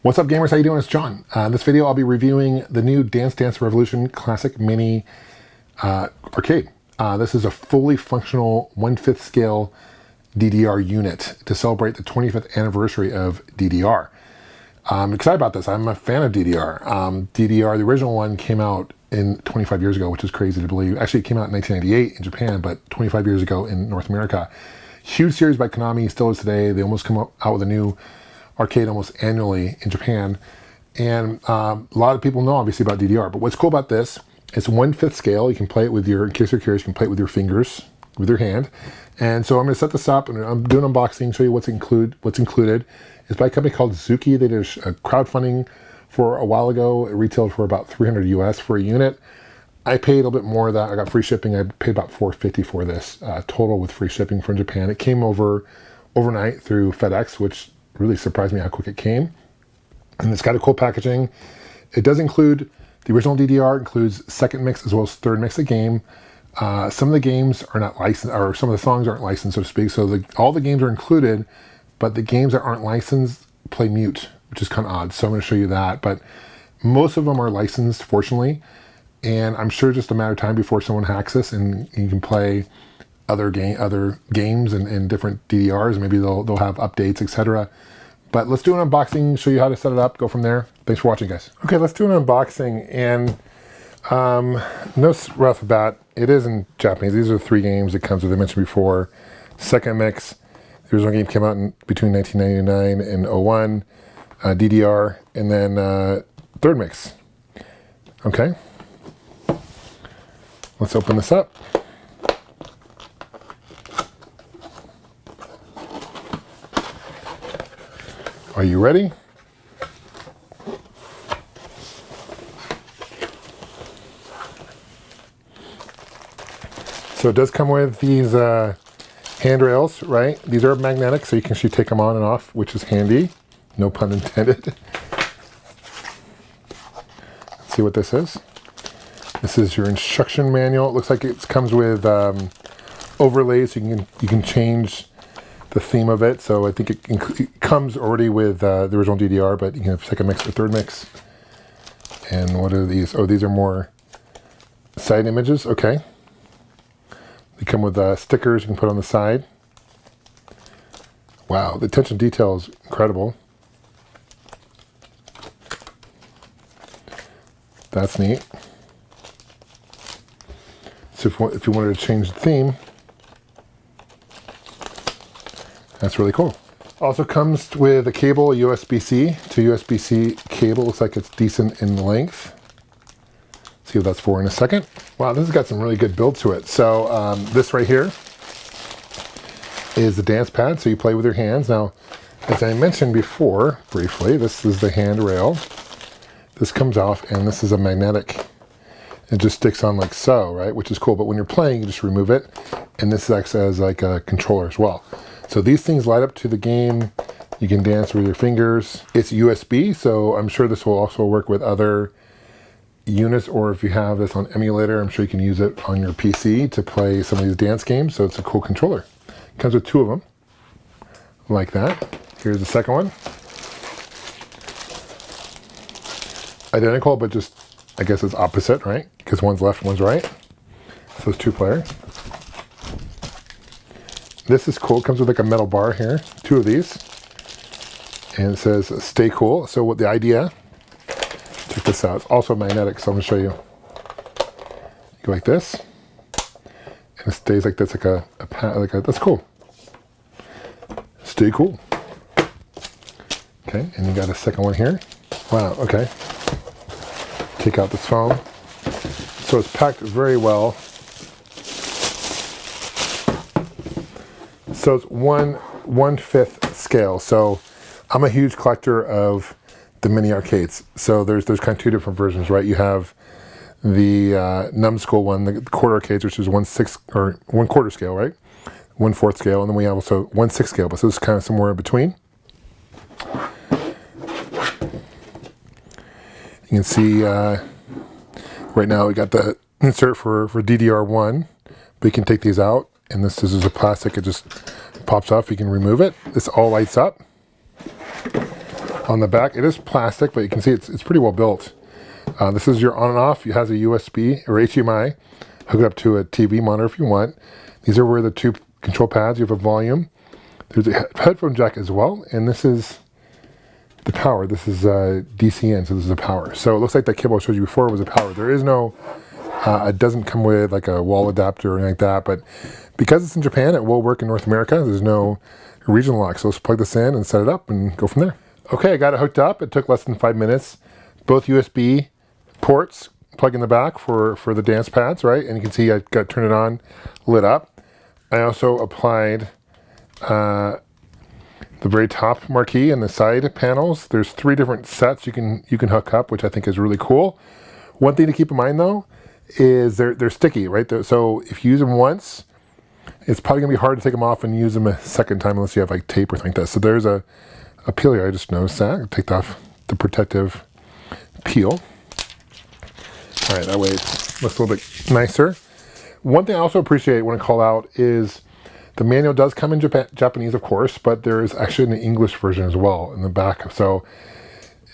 What's up, gamers? How you doing? It's John. In this video, I'll be reviewing the new Dance Dance Revolution Classic Mini Arcade. This is a fully functional 1/5 scale DDR unit to celebrate the 25th anniversary of DDR. I'm excited about this. I'm a fan of DDR. DDR, the original one, came out in 25 years ago, which is crazy to believe. Actually, it came out in 1998 in Japan, but 25 years ago in North America. Huge series by Konami, still is today. They almost come out with a new arcade almost annually in Japan. And a lot of people know, obviously, about DDR. But what's cool about this, it's 1/5 scale. You can play it with your, in case you're curious, you can play it with your fingers, with your hand. And so I'm going to set this up, and I'm doing an unboxing, show you what's included. It's by a company called Zuki. They did a crowdfunding for a while ago. It retailed for about $300 US for a unit. I paid a little bit more of that. I got free shipping. I paid about $450 for this total with free shipping from Japan. It came over overnight through FedEx, which really surprised me how quick it came. And it's got a cool packaging. It does include the original DDR, includes second mix as well as third mix of game. Some of the games are not licensed, or some of the songs aren't licensed, so to speak. So all the games are included, but the games that aren't licensed play mute, which is kind of odd. So I'm going to show you that. But most of them are licensed, fortunately. And I'm sure just a matter of time before someone hacks this and you can play other games and different DDRs. Maybe they'll have updates, etc. But let's do an unboxing, show you how to set it up, go from there. Thanks for watching, guys. Okay, let's do an unboxing. And no rough about, it is in Japanese. These are 3 games it comes with, I mentioned before. Second mix, the original game came out between 1999 and 01. DDR, and then third mix. Okay. Let's open this up. Are you ready? So it does come with these handrails, right? These are magnetic, so you can actually take them on and off, which is handy. No pun intended. Let's see what this is. This is your instruction manual. It looks like it comes with overlays, so you can change the theme of it. So I think it comes already with the original DDR, but you can have second mix or third mix. And what are these? Oh, these are more side images. Okay. They come with stickers you can put on the side. Wow, the attention to detail is incredible. That's neat. So if you wanted to change the theme, that's really cool. Also comes with a cable, a USB-C to USB-C cable. Looks like it's decent in length. See what that's for in a second. Wow, this has got some really good build to it. So this right here is the dance pad, so you play with your hands. Now, as I mentioned before, briefly, this is the handrail. This comes off, and this is a magnetic. It just sticks on like so, right? Which is cool, but when you're playing, you just remove it. And this acts as like a controller as well. So these things light up to the game. You can dance with your fingers. It's USB, so I'm sure this will also work with other units, or if you have this on emulator, I'm sure you can use it on your PC to play some of these dance games. So it's a cool controller. It comes with 2 of them, like that. Here's the second one. Identical, but just, I guess it's opposite, right? Because one's left, one's right. So it's 2-player. This is cool. It comes with like a metal bar here. 2 of these. And it says, stay cool. So what the idea, check this out. It's also magnetic, so I'm going to show you. You go like this. And it stays like this, that's cool. Stay cool. Okay, and you got a second one here. Wow, okay. Take out this foam. So it's packed very well. So it's 1/5 scale. So I'm a huge collector of the mini arcades. So there's kind of 2 different versions, right? You have the numbskull one, the quarter arcades, which is 1/6 or 1/4 scale, right? 1/4 scale, and then we have also 1/6 scale. But so this is kind of somewhere in between. You can see right now we got the insert for DDR1, but you can take these out, and this is a plastic. It just pops off. You can remove it. This all lights up. On the back, it is plastic, but you can see it's pretty well built. This is your on and off. It has a USB or HDMI. Hook it up to a TV monitor if you want. These are where the two control pads. You have a volume. There's a headphone jack as well, and this is the power. This is DC in, so this is the power. So it looks like that cable I showed you before was a power. There is no, it doesn't come with like a wall adapter or anything like that, but because it's in Japan, it will work in North America. There's no regional lock, so let's plug this in and set it up and go from there. Okay, I got it hooked up. It took less than 5 minutes. Both USB ports plug in the back for the dance pads, right? And you can see I got turned it on, lit up. I also applied the very top marquee and the side panels. There's 3 different sets you can hook up, which I think is really cool. One thing to keep in mind though is they're sticky, right? So if you use them once, it's probably gonna be hard to take them off and use them a second time unless you have like tape or something like that. So there's a peel here. I just noticed that. I'll take off the protective peel. All right, that way it looks a little bit nicer. One thing I also appreciate when I call out is the manual does come in Japanese, of course, but there is actually an English version as well in the back. So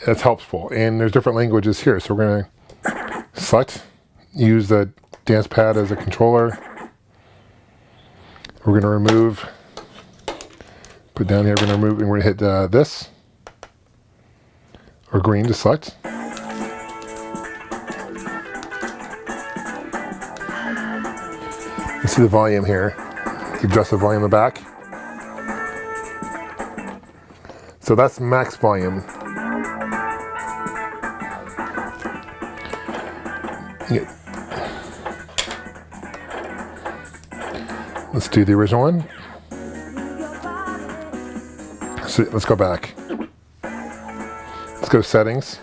that's helpful. And there's different languages here. So we're gonna select, use the dance pad as a controller. We're gonna remove, put down here, we're gonna remove, and we're gonna hit this, or green to select. You see the volume here. You adjust the volume in the back. So that's max volume. Let's do the original one. So let's go back. Let's go to settings.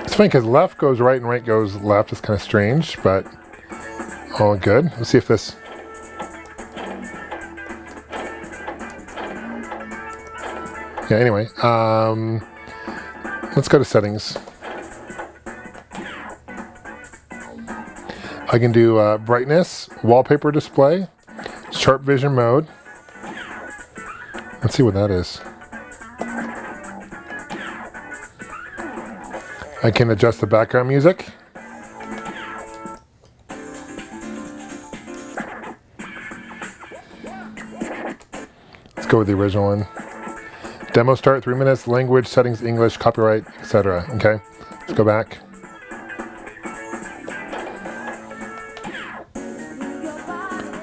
It's funny because left goes right and right goes left. It's kind of strange, but all good. Let's see if this. Yeah, anyway, let's go to settings. I can do brightness, wallpaper display, sharp vision mode. Let's see what that is. I can adjust the background music. Let's go with the original one. Demo start 3 minutes, language, settings, English, copyright, etc. Okay, let's go back.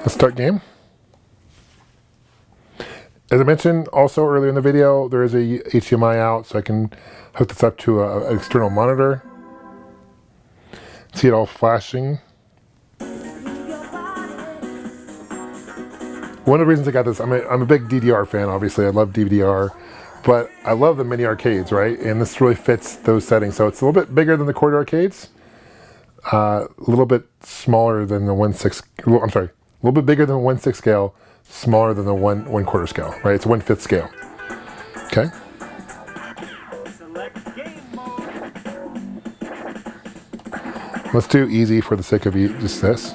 Let's start game. As I mentioned also earlier in the video, there is a HDMI out, so I can hook this up to an external monitor. See it all flashing. One of the reasons I got this, I'm a big DDR fan, obviously. I love DVR, but I love the mini arcades, right? And this really fits those settings. So it's a little bit bigger than the quarter arcades, a little bit smaller than the 1/6. I'm sorry, a little bit bigger than the 1/6 scale, smaller than the 1/4 scale, right? It's 1/5 scale. Okay. Let's do easy for the sake of just this.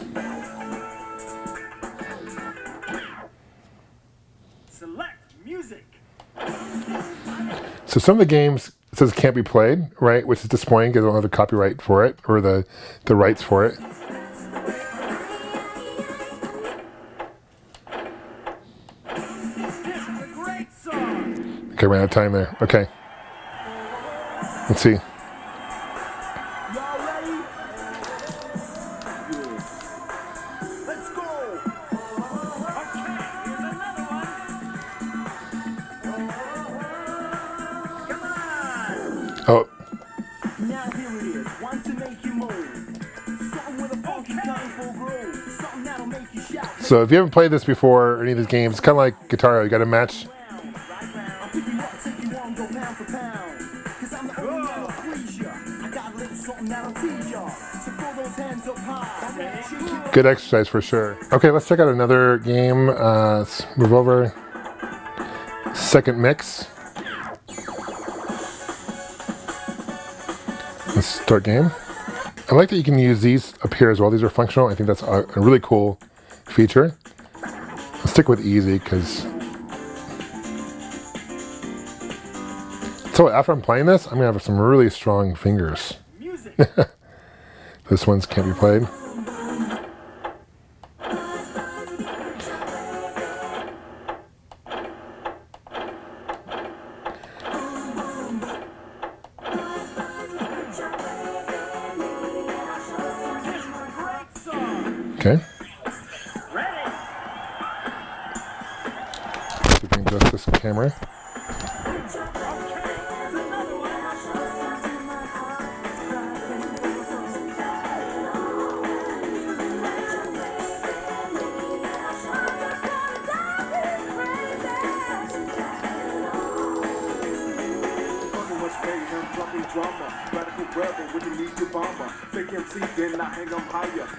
So some of the games it says can't be played, right? Which is disappointing because I don't have the copyright for it or the rights for it. Okay, ran out of time there. Okay. Let's see. Oh. Now here it is, one to make you move. Something with a funky colorful groove. Something that'll make you shout. So if you haven't played this before, or any of these games, it's kind of like Guitar Hero. You got to match. Good exercise for sure. Okay, let's check out another game. Let's move over. Second mix. Let's start game. I like that you can use these up here as well. These are functional. I think that's a really cool feature. Let's stick with easy because So after I'm playing this, I'm gonna have some really strong fingers. This one's can't be played. Okay. See if we can adjust this camera.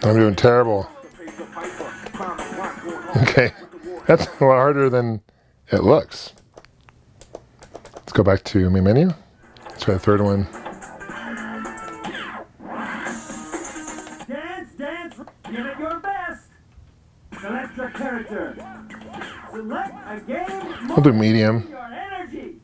I'm doing terrible. Okay, that's a lot harder than it looks. Let's go back to main menu. Let's try the third one. Dance, dance, give it your best. Select a character. Select a game. We'll do medium. Your energy.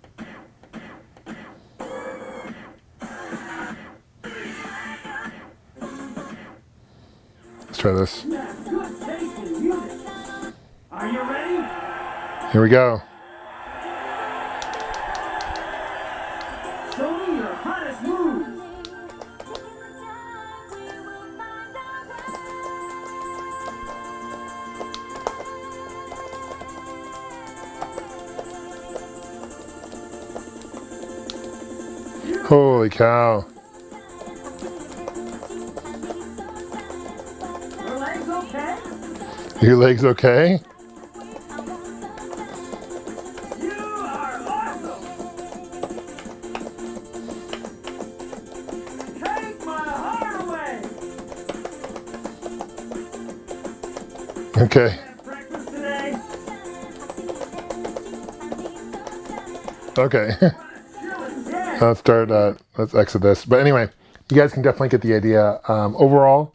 Let's try this. Good taste in music. Are you ready? Here we go. Show me your hottest moves. Holy cow. Your legs okay? Your legs okay? You are awesome. Take my heart away. Okay. Breakfast today. Okay. Yeah. Let's exit this. But anyway, you guys can definitely get the idea. Overall,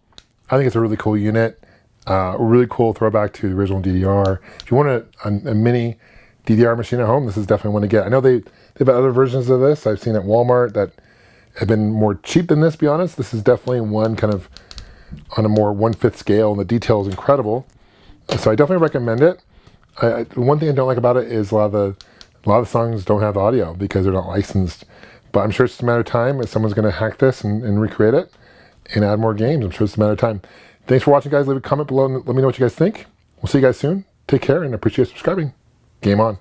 I think it's a really cool unit. A really cool throwback to the original DDR. If you want a mini DDR machine at home, this is definitely one to get. I know they've had other versions of this I've seen at Walmart that have been more cheap than this, to be honest. This is definitely one kind of on a more 1/5 scale, and the detail is incredible. So I definitely recommend it. One thing I don't like about it is a lot of the songs don't have audio because they're not licensed. But I'm sure it's just a matter of time if someone's going to hack this and recreate it and add more games. I'm sure it's a matter of time. Thanks for watching, guys. Leave a comment below and let me know what you guys think. We'll see you guys soon. Take care and appreciate subscribing. Game on.